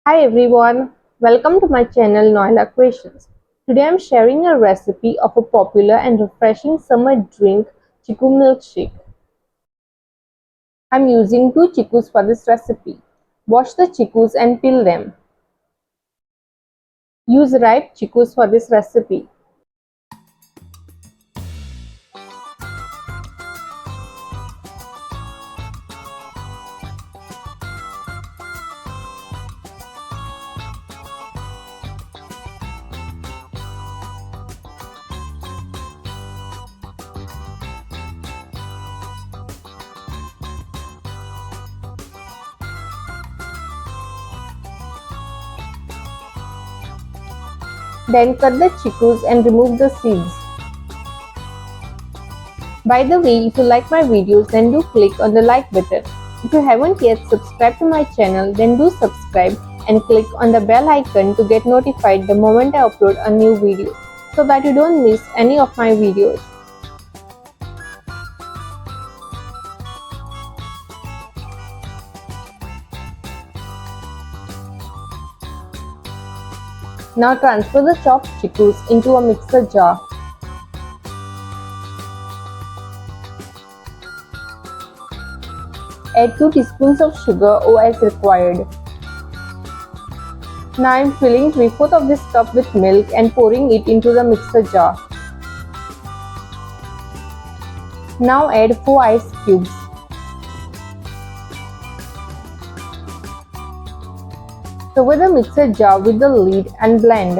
Hi everyone, welcome to my channel Noila Creations. Today I am sharing a recipe of a popular and refreshing summer drink, Chickoo Milkshake. I am using 2 chikkoos for this recipe. Wash the chikkoos and peel them. Use ripe chikkoos for this recipe. Then cut the chikkoos and remove the seeds. By the way, if you like my videos then do click on the like button. If you haven't yet subscribed to my channel then do subscribe and click on the bell icon to get notified the moment I upload a new video so that you don't miss any of my videos. Now transfer the chopped chikkoos into a mixer jar. Add 2 teaspoons of sugar or as required. Now I am filling 3/4 of this cup with milk and pouring it into the mixer jar. Now add 4 ice cubes. Cover the mixer jar with the lid and blend.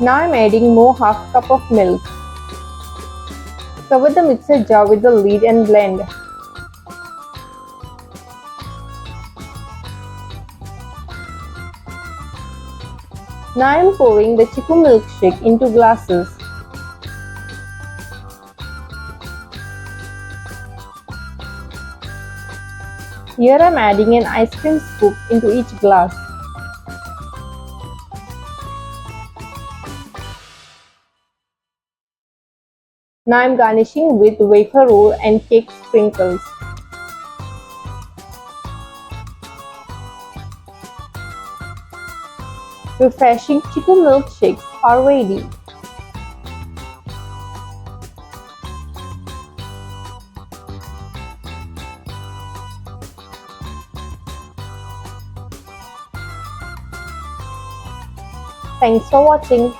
Now I am adding more half cup of milk. Cover the mixer jar with the lid and blend. Now I am pouring the Chickoo milkshake into glasses. Here I am adding an ice cream scoop into each glass. Now I am garnishing with wafer roll and cake sprinkles. Refreshing Chickoo milkshakes are ready. Thanks for watching.